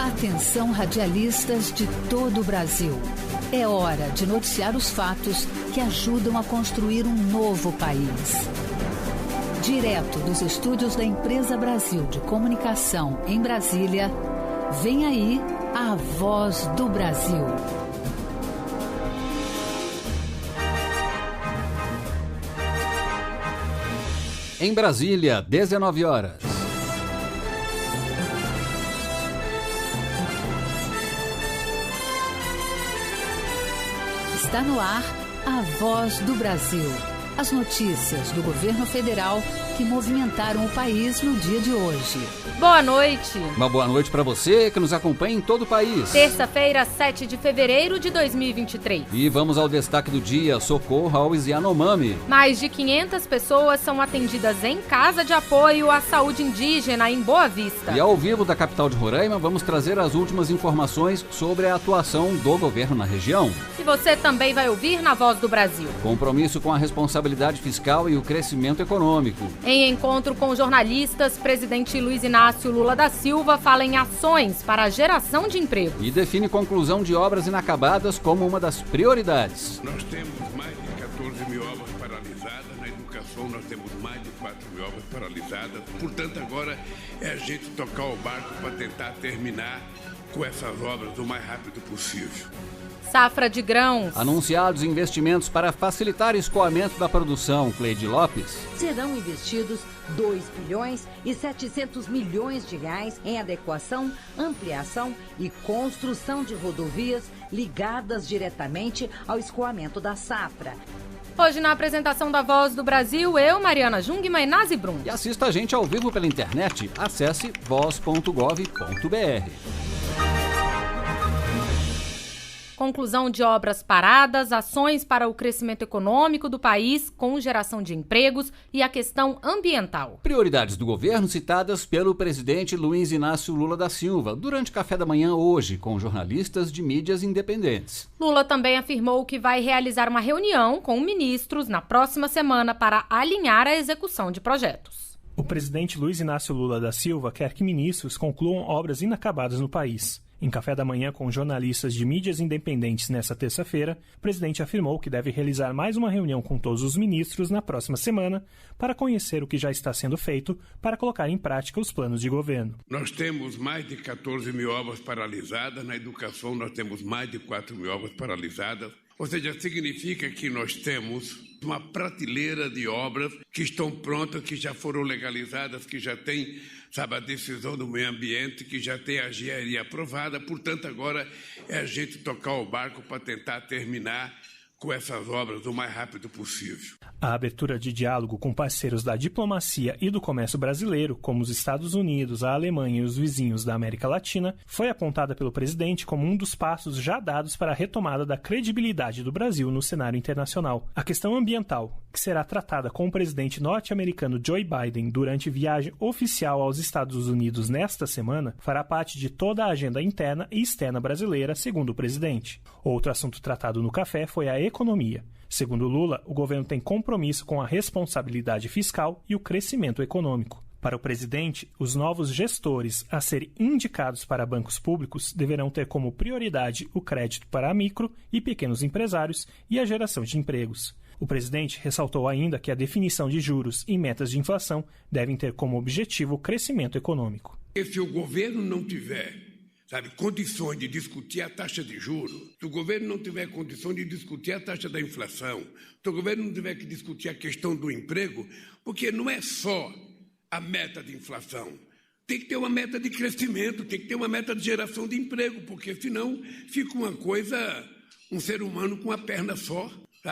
Atenção, radialistas de todo o Brasil. É hora de noticiar os fatos que ajudam a construir um novo país. Direto dos estúdios da Empresa Brasil de Comunicação em Brasília, vem aí a Voz do Brasil. Em Brasília, 19 horas. Está no ar a Voz do Brasil. As notícias do governo federal que movimentaram o país no dia de hoje. Boa noite. Uma boa noite para você que nos acompanha em todo o país. Terça-feira, 7 de fevereiro de 2023. E vamos ao destaque do dia, socorro aos Yanomami. Mais de 500 pessoas são atendidas em casa de apoio à saúde indígena em Boa Vista. E ao vivo da capital de Roraima, vamos trazer as últimas informações sobre a atuação do governo na região. E você também vai ouvir na Voz do Brasil. Compromisso com a responsabilidade fiscal e o crescimento econômico. Em encontro com jornalistas, presidente Luiz Inácio Lula da Silva fala em ações para a geração de emprego. E define conclusão de obras inacabadas como uma das prioridades. Nós temos mais de 14 mil obras paralisadas. Na educação nós temos mais de 4 mil obras paralisadas. Portanto, agora é a gente tocar o barco para tentar terminar com essas obras o mais rápido possível. Safra de grãos. Anunciados investimentos para facilitar o escoamento da produção, Cleide Lopes. Serão investidos 2 bilhões e 700 milhões de reais em adequação, ampliação e construção de rodovias ligadas diretamente ao escoamento da safra. Hoje, na apresentação da Voz do Brasil, eu, Mariana Jungmann e Nazi Brum. E assista a gente ao vivo pela internet. Acesse voz.gov.br. Conclusão de obras paradas, ações para o crescimento econômico do país com geração de empregos e a questão ambiental. Prioridades do governo citadas pelo presidente Luiz Inácio Lula da Silva durante café da manhã hoje com jornalistas de mídias independentes. Lula também afirmou que vai realizar uma reunião com ministros na próxima semana para alinhar a execução de projetos. O presidente Luiz Inácio Lula da Silva quer que ministros concluam obras inacabadas no país. Em café da manhã com jornalistas de mídias independentes nesta terça-feira, o presidente afirmou que deve realizar mais uma reunião com todos os ministros na próxima semana para conhecer o que já está sendo feito para colocar em prática os planos de governo. Nós temos mais de 14 mil obras paralisadas. Na educação nós temos mais de 4 mil obras paralisadas. Ou seja, significa que nós temos uma prateleira de obras que estão prontas, que já foram legalizadas, que já têm, a decisão do meio ambiente, que já tem a engenharia aprovada. Portanto, agora é a gente tocar o barco para tentar terminar com essas obras o mais rápido possível. A abertura de diálogo com parceiros da diplomacia e do comércio brasileiro, como os Estados Unidos, a Alemanha e os vizinhos da América Latina, foi apontada pelo presidente como um dos passos já dados para a retomada da credibilidade do Brasil no cenário internacional. A questão ambiental, que será tratada com o presidente norte-americano Joe Biden durante viagem oficial aos Estados Unidos nesta semana, fará parte de toda a agenda interna e externa brasileira, segundo o presidente. Outro assunto tratado no café foi a economia. Segundo Lula, o governo tem compromisso com a responsabilidade fiscal e o crescimento econômico. Para o presidente, os novos gestores a serem indicados para bancos públicos deverão ter como prioridade o crédito para micro e pequenos empresários e a geração de empregos. O presidente ressaltou ainda que a definição de juros e metas de inflação devem ter como objetivo o crescimento econômico. Se o governo não tiver condições de discutir a taxa de juros, se o governo não tiver condições de discutir a taxa da inflação, se o governo não tiver que discutir a questão do emprego, porque não é só a meta de inflação, tem que ter uma meta de crescimento, tem que ter uma meta de geração de emprego, porque senão fica uma coisa, um ser humano com uma perna só,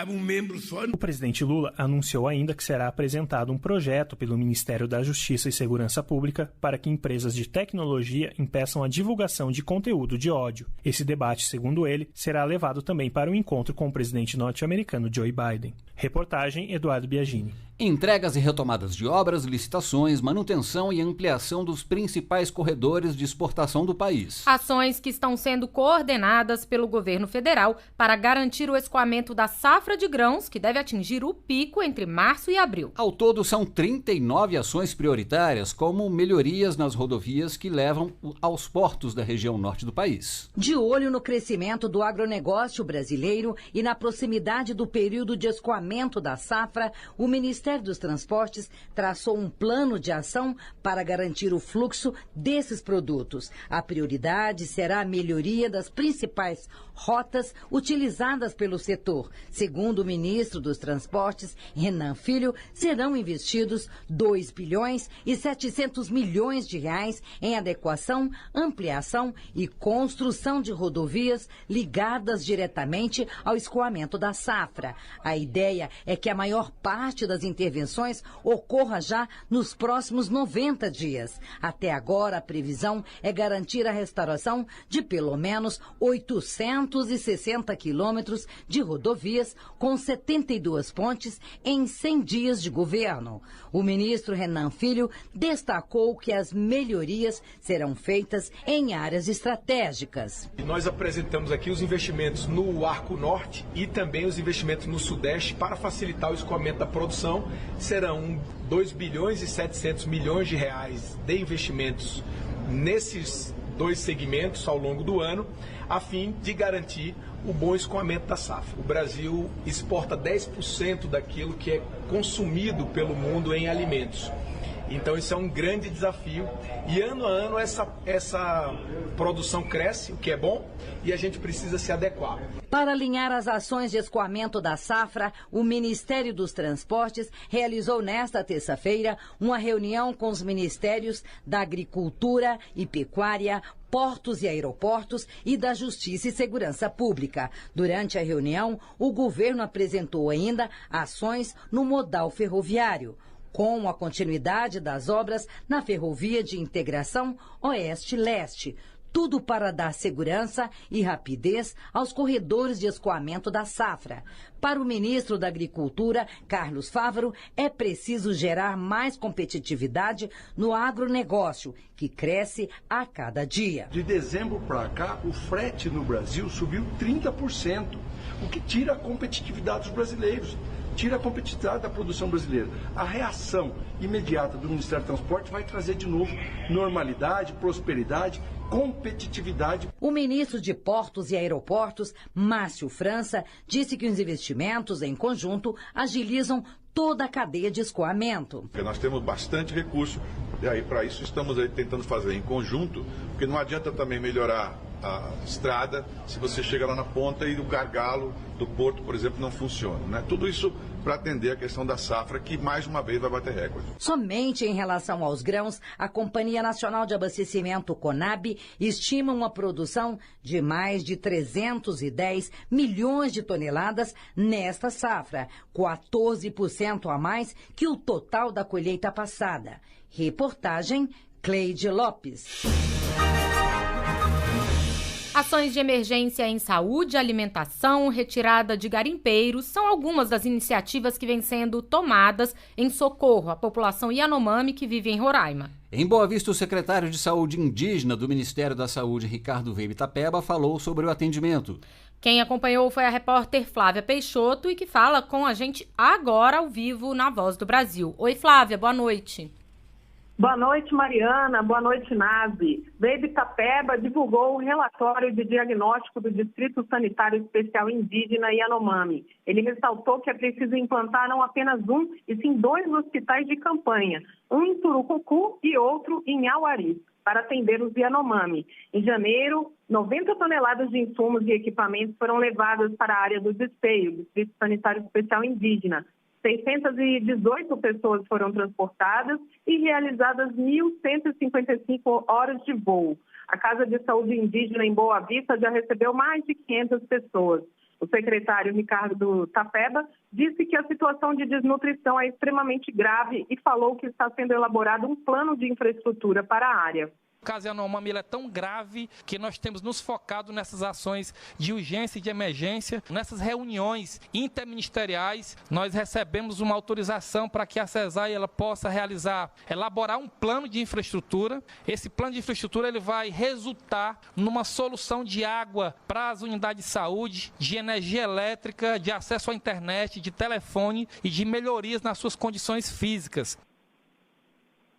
um membro só. O presidente Lula anunciou ainda que será apresentado um projeto pelo Ministério da Justiça e Segurança Pública para que empresas de tecnologia impeçam a divulgação de conteúdo de ódio. Esse debate, segundo ele, será levado também para o encontro com o presidente norte-americano Joe Biden. Reportagem Eduardo Biagini. Entregas e retomadas de obras, licitações, manutenção e ampliação dos principais corredores de exportação do país. Ações que estão sendo coordenadas pelo governo federal para garantir o escoamento da safra de grãos, que deve atingir o pico entre março e abril. Ao todo, são 39 ações prioritárias, como melhorias nas rodovias que levam aos portos da região norte do país. De olho no crescimento do agronegócio brasileiro e na proximidade do período de escoamento da safra, o Ministério dos Transportes traçou um plano de ação para garantir o fluxo desses produtos. A prioridade será a melhoria das principais rotas utilizadas pelo setor. Segundo o ministro dos Transportes, Renan Filho, serão investidos 2 bilhões e 700 milhões de reais em adequação, ampliação e construção de rodovias ligadas diretamente ao escoamento da safra. A ideia é que a maior parte das intervenções ocorra já nos próximos 90 dias. Até agora, a previsão é garantir a restauração de pelo menos 860 quilômetros de rodovias com 72 pontes em 100 dias de governo. O ministro Renan Filho destacou que as melhorias serão feitas em áreas estratégicas. Nós apresentamos aqui os investimentos no Arco Norte e também os investimentos no Sudeste para facilitar o escoamento da produção. Serão 2 bilhões e 700 milhões de reais de investimentos nesses dois segmentos ao longo do ano, a fim de garantir o bom escoamento da safra. O Brasil exporta 10% daquilo que é consumido pelo mundo em alimentos. Então isso é um grande desafio e ano a ano essa produção cresce, o que é bom, e a gente precisa se adequar. Para alinhar as ações de escoamento da safra, o Ministério dos Transportes realizou nesta terça-feira uma reunião com os ministérios da Agricultura e Pecuária, Portos e Aeroportos e da Justiça e Segurança Pública. Durante a reunião, o governo apresentou ainda ações no modal ferroviário, com a continuidade das obras na Ferrovia de Integração Oeste-Leste. Tudo para dar segurança e rapidez aos corredores de escoamento da safra. Para o ministro da Agricultura, Carlos Fávaro, é preciso gerar mais competitividade no agronegócio, que cresce a cada dia. De dezembro para cá, o frete no Brasil subiu 30%, o que tira a competitividade dos brasileiros. Tira a competitividade da produção brasileira. A reação imediata do Ministério do Transporte vai trazer de novo normalidade, prosperidade, competitividade. O ministro de Portos e Aeroportos, Márcio França, disse que os investimentos em conjunto agilizam toda a cadeia de escoamento. Porque nós temos bastante recurso e aí para isso estamos aí tentando fazer em conjunto, porque não adianta também melhorar a estrada se você chega lá na ponta e o gargalo do porto, por exemplo, não funciona, né? Tudo isso para atender a questão da safra, que mais uma vez vai bater recorde. Somente em relação aos grãos, a Companhia Nacional de Abastecimento, CONAB, estima uma produção de mais de 310 milhões de toneladas nesta safra, 14% a mais que o total da colheita passada. Reportagem Cleide Lopes. Ações de emergência em saúde, alimentação, retirada de garimpeiros são algumas das iniciativas que vêm sendo tomadas em socorro à população Yanomami que vive em Roraima. Em Boa Vista, o secretário de Saúde Indígena do Ministério da Saúde, Ricardo Weib Itapeba, falou sobre o atendimento. Quem acompanhou foi a repórter Flávia Peixoto e que fala com a gente agora ao vivo na Voz do Brasil. Oi, Flávia, boa noite. Boa noite, Mariana. Boa noite, Nazi. Weib Itapeba divulgou o relatório de diagnóstico do Distrito Sanitário Especial Indígena Yanomami. Ele ressaltou que é preciso implantar não apenas um, e sim 2 hospitais de campanha, um em Turucucu e outro em Auari, para atender os Yanomami. Em janeiro, 90 toneladas de insumos e equipamentos foram levadas para a área do Despeio, Distrito Sanitário Especial Indígena. 618 pessoas foram transportadas e realizadas 1.155 horas de voo. A Casa de Saúde Indígena em Boa Vista já recebeu mais de 500 pessoas. O secretário Ricardo Itapeba disse que a situação de desnutrição é extremamente grave e falou que está sendo elaborado um plano de infraestrutura para a área. caso Yanomami ele é tão grave que nós temos nos focado nessas ações de urgência e de emergência. Nessas reuniões interministeriais, nós recebemos uma autorização para que a CESAI ela possa elaborar um plano de infraestrutura. Esse plano de infraestrutura ele vai resultar numa solução de água para as unidades de saúde, de energia elétrica, de acesso à internet, de telefone e de melhorias nas suas condições físicas.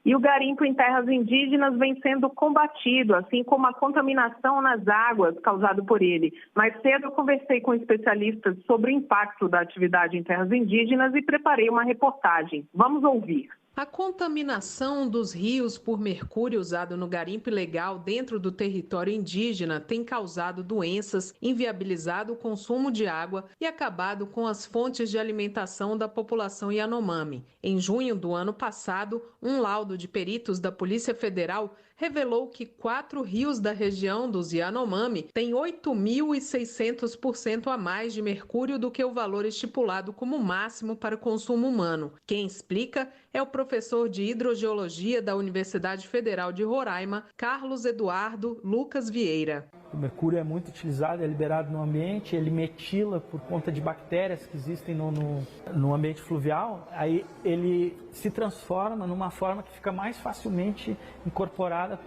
E o garimpo em terras indígenas vem sendo combatido, assim como a contaminação nas águas causada por ele. Mais cedo eu conversei com especialistas sobre o impacto da atividade em terras indígenas e preparei uma reportagem. Vamos ouvir. A contaminação dos rios por mercúrio usado no garimpo ilegal dentro do território indígena tem causado doenças, inviabilizado o consumo de água e acabado com as fontes de alimentação da população Yanomami. Em junho do ano passado, um laudo de peritos da Polícia Federal revelou que 4 rios da região dos Yanomami têm 8.600% a mais de mercúrio do que o valor estipulado como máximo para o consumo humano. Quem explica é o professor de hidrogeologia da Universidade Federal de Roraima, Carlos Eduardo Lucas Vieira. O mercúrio é muito utilizado, é liberado no ambiente, ele metila por conta de bactérias que existem no ambiente fluvial, aí ele se transforma numa forma que fica mais facilmente incorporada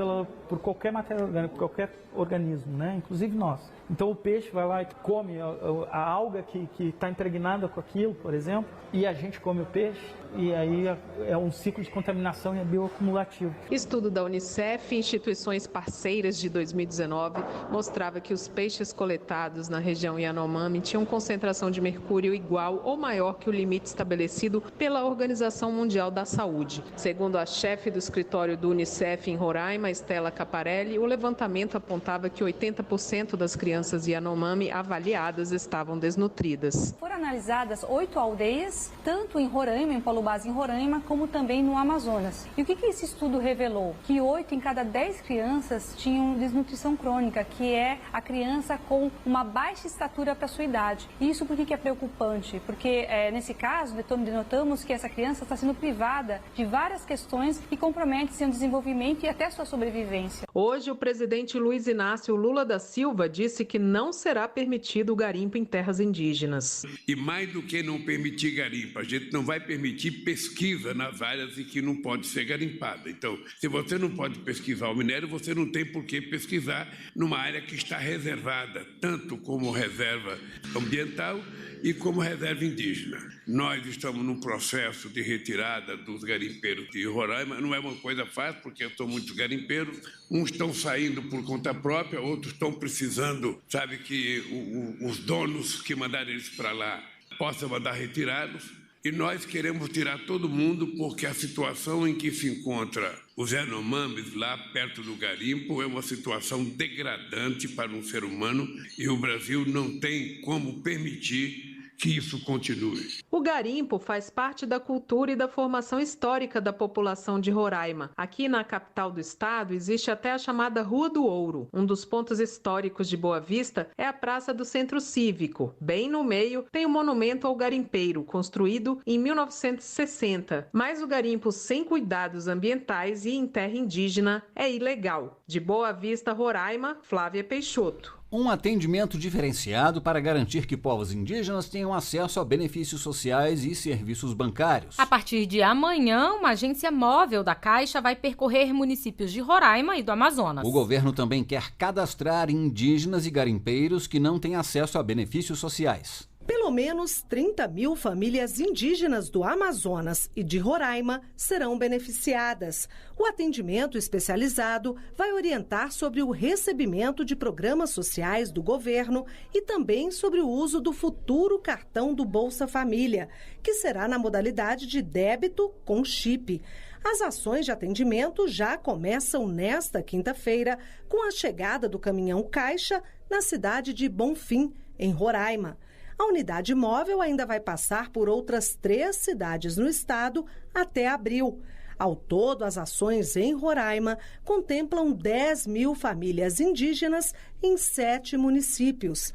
por qualquer matéria orgânica, por qualquer organismo, né? Inclusive nós. Então o peixe vai lá e come a alga que está impregnada com aquilo, por exemplo, e a gente come o peixe, e aí é um ciclo de contaminação e é bioacumulativo. Estudo da Unicef e instituições parceiras de 2019 mostrava que os peixes coletados na região Yanomami tinham concentração de mercúrio igual ou maior que o limite estabelecido pela Organização Mundial da Saúde. Segundo a chefe do escritório do Unicef em Roraima, Estela Caparelli, o levantamento apontava que 80% das crianças Yanomami avaliadas estavam desnutridas. Foram analisadas 8 aldeias, tanto em Roraima, em Polo Base em Roraima, como também no Amazonas. E o que esse estudo revelou? Que 8 em cada 10 crianças tinham desnutrição crônica, que é a criança com uma baixa estatura para a sua idade. E isso por que é preocupante? Porque nesse caso, denotamos que essa criança está sendo privada de várias questões que comprometem seu desenvolvimento e até sua sobrevivência. Hoje, o presidente Luiz Inácio Lula da Silva disse que não será permitido o garimpo em terras indígenas. E mais do que não permitir garimpo, a gente não vai permitir pesquisa nas áreas em que não pode ser garimpada. Então, se você não pode pesquisar o minério, você não tem por que pesquisar numa área que está reservada, tanto como reserva ambiental e como reserva indígena. Nós estamos num processo de retirada dos garimpeiros de Roraima. Não é uma coisa fácil, porque são muitos garimpeiros. Uns estão saindo por conta própria, outros estão precisando, sabe, que os donos que mandaram eles para lá possam mandar retirá-los. E nós queremos tirar todo mundo porque a situação em que se encontra os Yanomamis lá perto do garimpo é uma situação degradante para um ser humano e o Brasil não tem como permitir que isso continue. O garimpo faz parte da cultura e da formação histórica da população de Roraima. Aqui na capital do estado existe até a chamada Rua do Ouro. Um dos pontos históricos de Boa Vista é a Praça do Centro Cívico. Bem no meio tem o monumento ao garimpeiro, construído em 1960. Mas o garimpo sem cuidados ambientais e em terra indígena é ilegal. De Boa Vista, Roraima, Flávia Peixoto. Um atendimento diferenciado para garantir que povos indígenas tenham acesso a benefícios sociais e serviços bancários. A partir de amanhã, uma agência móvel da Caixa vai percorrer municípios de Roraima e do Amazonas. O governo também quer cadastrar indígenas e garimpeiros que não têm acesso a benefícios sociais. Pelo menos 30 mil famílias indígenas do Amazonas e de Roraima serão beneficiadas. O atendimento especializado vai orientar sobre o recebimento de programas sociais do governo e também sobre o uso do futuro cartão do Bolsa Família, que será na modalidade de débito com chip. As ações de atendimento já começam nesta quinta-feira, com a chegada do caminhão Caixa na cidade de Bonfim, em Roraima. A unidade móvel ainda vai passar por outras 3 cidades no estado até abril. Ao todo, as ações em Roraima contemplam 10 mil famílias indígenas em 7 municípios.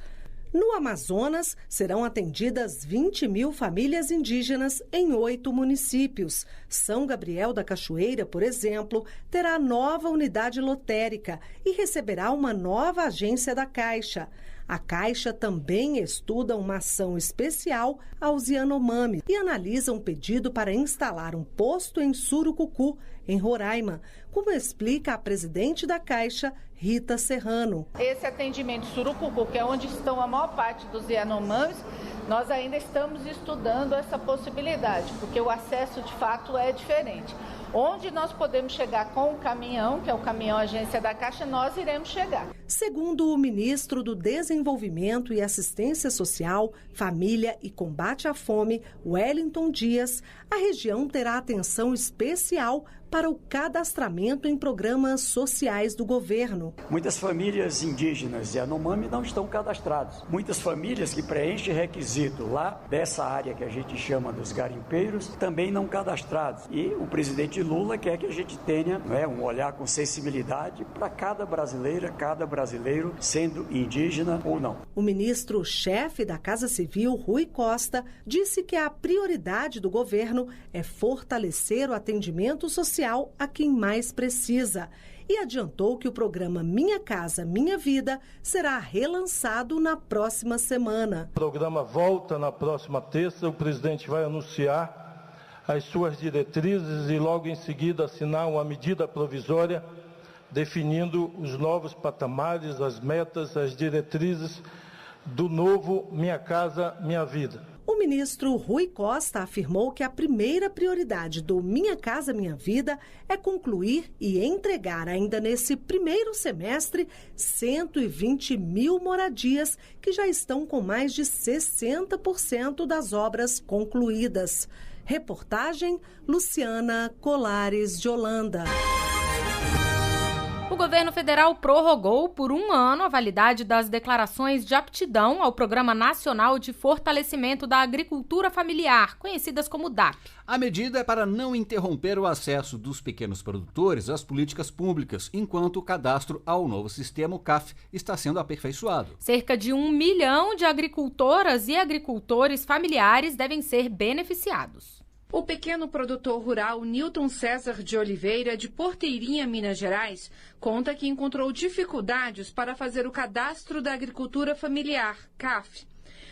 No Amazonas, serão atendidas 20 mil famílias indígenas em 8 municípios. São Gabriel da Cachoeira, por exemplo, terá nova unidade lotérica e receberá uma nova agência da Caixa. A Caixa também estuda uma ação especial aos Yanomami e analisa um pedido para instalar um posto em Surucucu, em Roraima, como explica a presidente da Caixa, Rita Serrano. Esse atendimento Surucucu, que é onde estão a maior parte dos Yanomamis, nós ainda estamos estudando essa possibilidade, porque o acesso de fato é diferente. Onde nós podemos chegar com o caminhão, que é o caminhão agência da Caixa, nós iremos chegar. Segundo o ministro do Desenvolvimento e Assistência Social, Família e Combate à Fome, Wellington Dias, a região terá atenção especial para o cadastramento em programas sociais do governo. Muitas famílias indígenas e Yanomami não estão cadastradas. Muitas famílias que preenchem requisito lá dessa área que a gente chama dos garimpeiros também não cadastrados. E o presidente Lula quer que a gente tenha um olhar com sensibilidade para cada brasileira, cada brasileiro, sendo indígena ou não. O ministro-chefe da Casa Civil, Rui Costa, disse que a prioridade do governo é fortalecer o atendimento social a quem mais precisa e adiantou que o programa Minha Casa, Minha Vida será relançado na próxima semana. O programa volta na próxima terça, o presidente vai anunciar as suas diretrizes e logo em seguida assinar uma medida provisória definindo os novos patamares, as metas, as diretrizes do novo Minha Casa, Minha Vida. O ministro Rui Costa afirmou que a primeira prioridade do Minha Casa Minha Vida é concluir e entregar ainda nesse primeiro semestre 120 mil moradias que já estão com mais de 60% das obras concluídas. Reportagem Luciana Colares de Holanda. O governo federal prorrogou por 1 ano a validade das declarações de aptidão ao Programa Nacional de Fortalecimento da Agricultura Familiar, conhecidas como DAP. A medida é para não interromper o acesso dos pequenos produtores às políticas públicas, enquanto o cadastro ao novo sistema, o CAF, está sendo aperfeiçoado. Cerca de 1 milhão de agricultoras e agricultores familiares devem ser beneficiados. O pequeno produtor rural Nilton César de Oliveira, de Porteirinha, Minas Gerais, conta que encontrou dificuldades para fazer o cadastro da agricultura familiar, CAF.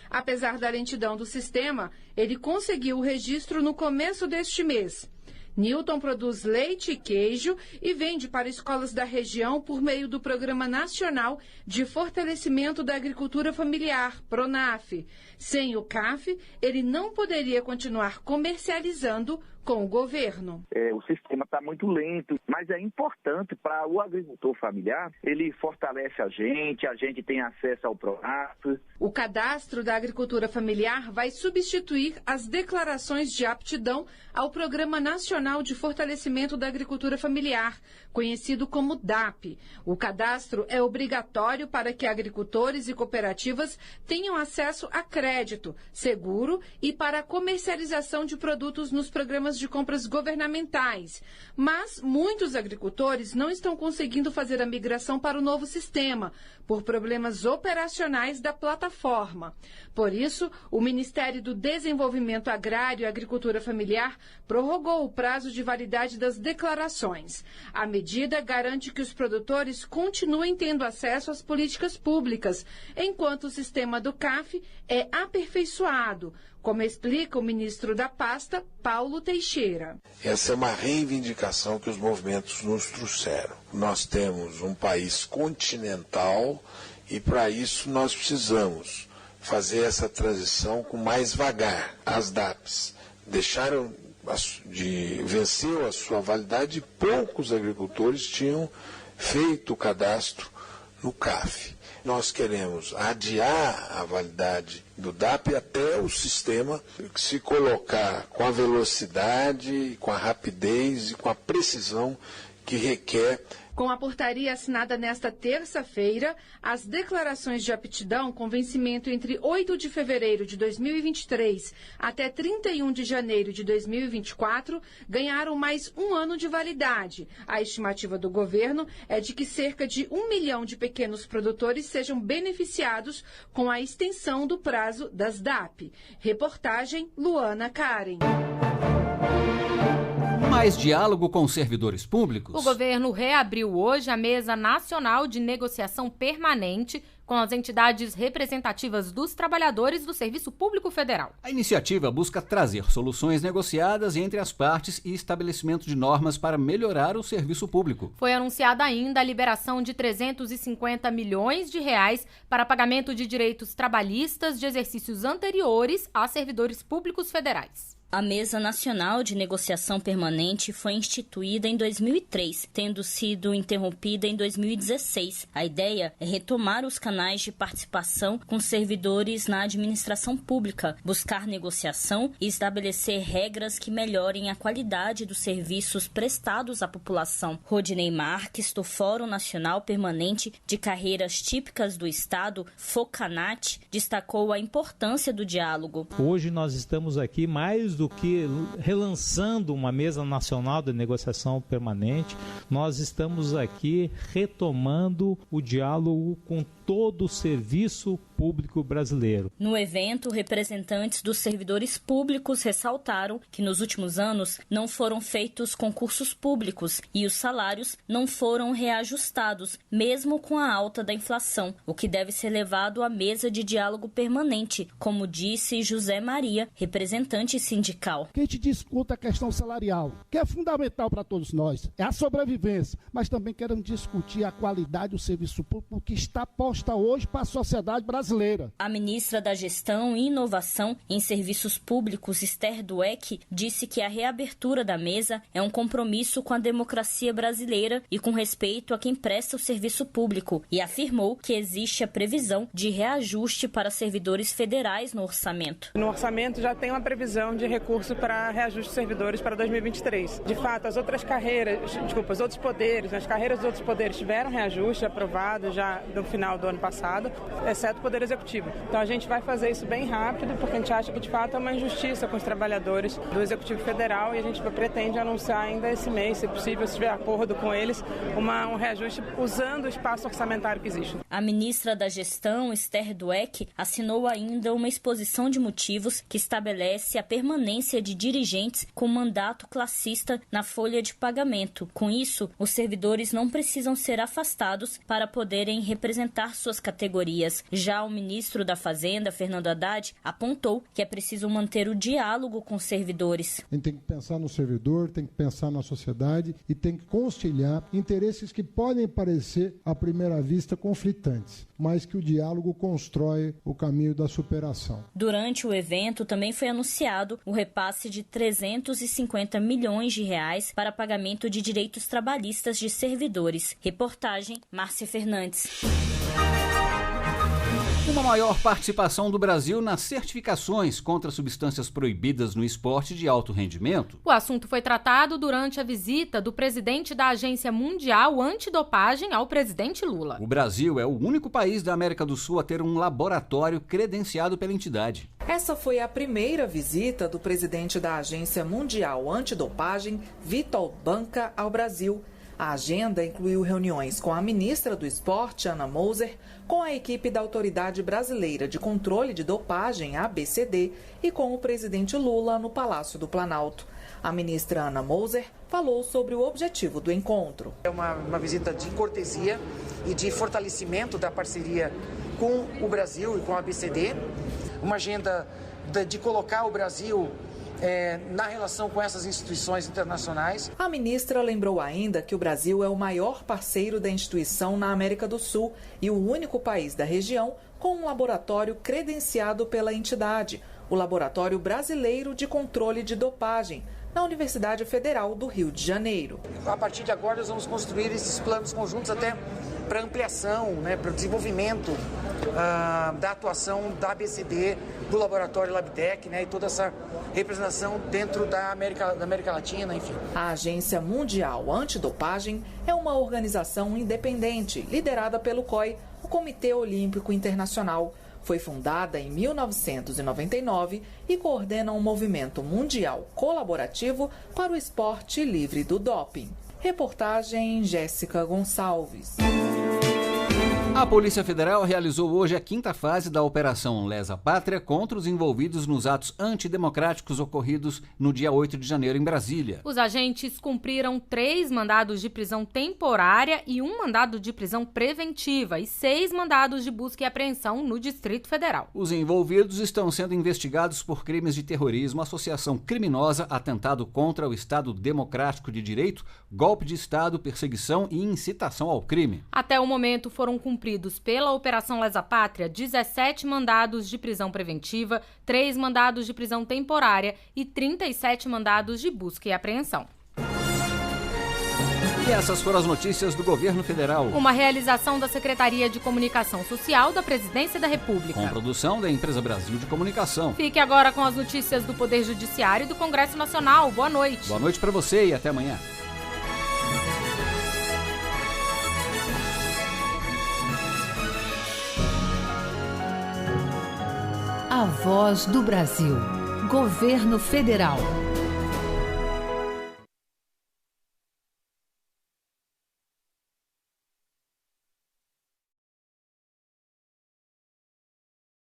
Apesar da lentidão do sistema, ele conseguiu o registro no começo deste mês. Nilton produz leite e queijo e vende para escolas da região por meio do Programa Nacional de Fortalecimento da Agricultura Familiar, PRONAF. Sem o CAF, ele não poderia continuar comercializando com o governo. O sistema está muito lento, mas é importante para o agricultor familiar. Ele fortalece a gente tem acesso ao PRONAF. O cadastro da agricultura familiar vai substituir as declarações de aptidão ao Programa Nacional de Fortalecimento da Agricultura Familiar, conhecido como DAP. O cadastro é obrigatório para que agricultores e cooperativas tenham acesso a crédito, seguro e para a comercialização de produtos nos programas de compras governamentais. Mas muitos agricultores não estão conseguindo fazer a migração para o novo sistema, por problemas operacionais da plataforma. Por isso, o Ministério do Desenvolvimento Agrário e Agricultura Familiar prorrogou o prazo de validade das declarações. A medida garante que os produtores continuem tendo acesso às políticas públicas, enquanto o sistema do CAF é aperfeiçoado, como explica o ministro da pasta, Paulo Teixeira. Essa é uma reivindicação que os movimentos nos trouxeram. Nós temos um país continental e, para isso, nós precisamos fazer essa transição com mais vagar. As DAPs deixaram de vencer a sua validade e poucos agricultores tinham feito o cadastro no CAF. Nós queremos adiar a validade do DAP até o sistema se colocar com a velocidade, com a rapidez e com a precisão que requer Com a portaria assinada nesta terça-feira, as declarações de aptidão com vencimento entre 8 de fevereiro de 2023 até 31 de janeiro de 2024 ganharam mais um ano de validade. A estimativa do governo é de que cerca de 1 milhão de pequenos produtores sejam beneficiados com a extensão do prazo das DAP. Reportagem Luana Karen. Mais diálogo com servidores públicos. O governo reabriu hoje a Mesa Nacional de Negociação Permanente com as entidades representativas dos trabalhadores do Serviço Público Federal. A iniciativa busca trazer soluções negociadas entre as partes e estabelecimento de normas para melhorar o serviço público. Foi anunciada ainda a liberação de 350 milhões de reais para pagamento de direitos trabalhistas de exercícios anteriores a servidores públicos federais. A Mesa Nacional de Negociação Permanente foi instituída em 2003, tendo sido interrompida em 2016. A ideia é retomar os canais de participação com servidores na administração pública, buscar negociação e estabelecer regras que melhorem a qualidade dos serviços prestados à população. Rodinei Marques, do Fórum Nacional Permanente de Carreiras Típicas do Estado, FOCANAT, destacou a importância do diálogo. Hoje nós estamos aqui mais do que relançando uma mesa nacional de negociação permanente, nós estamos aqui retomando o diálogo com todo o serviço público brasileiro. No evento, representantes dos servidores públicos ressaltaram que nos últimos anos não foram feitos concursos públicos e os salários não foram reajustados, mesmo com a alta da inflação, o que deve ser levado à mesa de diálogo permanente, como disse José Maria, representante sindical. Que a gente discuta a questão salarial, que é fundamental para todos nós, é a sobrevivência, mas também queremos discutir a qualidade do serviço público que está posta hoje para a sociedade brasileira. A ministra da Gestão e Inovação em Serviços Públicos, Esther Dweck, disse que a reabertura da mesa é um compromisso com a democracia brasileira e com respeito a quem presta o serviço público e afirmou que existe a previsão de reajuste para servidores federais no orçamento. No orçamento já tem uma previsão de recurso para reajuste de servidores para 2023. De fato, as outras os outros poderes, as carreiras dos outros poderes tiveram reajuste aprovado já no final do ano passado, exceto o Poder Executivo. Então a gente vai fazer isso bem rápido, porque a gente acha que de fato é uma injustiça com os trabalhadores do Executivo Federal e a gente pretende anunciar ainda esse mês, se possível, se tiver acordo com eles, um reajuste usando o espaço orçamentário que existe. A ministra da Gestão, Esther Dweck, assinou ainda uma exposição de motivos que estabelece a permanência de dirigentes com mandato classista na folha de pagamento. Com isso, os servidores não precisam ser afastados para poderem representar suas categorias. Já o ministro da Fazenda, Fernando Haddad, apontou que é preciso manter o diálogo com os servidores. A gente tem que pensar no servidor, tem que pensar na sociedade e tem que conciliar interesses que podem parecer, à primeira vista, conflitantes, mas que o diálogo constrói o caminho da superação. Durante o evento, também foi anunciado o repasse de 350 milhões de reais para pagamento de direitos trabalhistas de servidores. Reportagem, Márcia Fernandes. Uma maior participação do Brasil nas certificações contra substâncias proibidas no esporte de alto rendimento. O assunto foi tratado durante a visita do presidente da Agência Mundial Antidopagem ao presidente Lula. O Brasil é o único país da América do Sul a ter um laboratório credenciado pela entidade. Essa foi a primeira visita do presidente da Agência Mundial Antidopagem, Vitor Banca, ao Brasil. A agenda incluiu reuniões com a ministra do Esporte, Ana Moser, com a equipe da Autoridade Brasileira de Controle de Dopagem, ABCD, e com o presidente Lula no Palácio do Planalto. A ministra Ana Moser falou sobre o objetivo do encontro. É uma visita de cortesia e de fortalecimento da parceria com o Brasil e com a ABCD, uma agenda de colocar o Brasil na relação com essas instituições internacionais. A ministra lembrou ainda que o Brasil é o maior parceiro da instituição na América do Sul e o único país da região com um laboratório credenciado pela entidade, o Laboratório Brasileiro de Controle de Dopagem, na Universidade Federal do Rio de Janeiro. A partir de agora, nós vamos construir esses planos conjuntos até para ampliação, né, para o desenvolvimento da atuação da ABCD, do Laboratório Labtec, né, e toda essa representação dentro da América Latina, enfim. A Agência Mundial Antidopagem é uma organização independente, liderada pelo COI, o Comitê Olímpico Internacional. Foi fundada em 1999 e coordena um movimento mundial colaborativo para o esporte livre do doping. Reportagem Jéssica Gonçalves. A Polícia Federal realizou hoje a 5ª fase da Operação Lesa Pátria contra os envolvidos nos atos antidemocráticos ocorridos no dia 8 de janeiro em Brasília. Os agentes cumpriram 3 mandados de prisão temporária e 1 mandado de prisão preventiva e 6 mandados de busca e apreensão no Distrito Federal. Os envolvidos estão sendo investigados por crimes de terrorismo, associação criminosa, atentado contra o Estado Democrático de Direito, golpe de Estado, perseguição e incitação ao crime. Até o momento foram cumpridos pela Operação Lesa Pátria 17 mandados de prisão preventiva, 3 mandados de prisão temporária e 37 mandados de busca e apreensão. E essas foram as notícias do Governo Federal. Uma realização da Secretaria de Comunicação Social da Presidência da República. Com produção da Empresa Brasil de Comunicação. Fique agora com as notícias do Poder Judiciário e do Congresso Nacional. Boa noite. Boa noite para você e até amanhã. A Voz do Brasil. Governo Federal.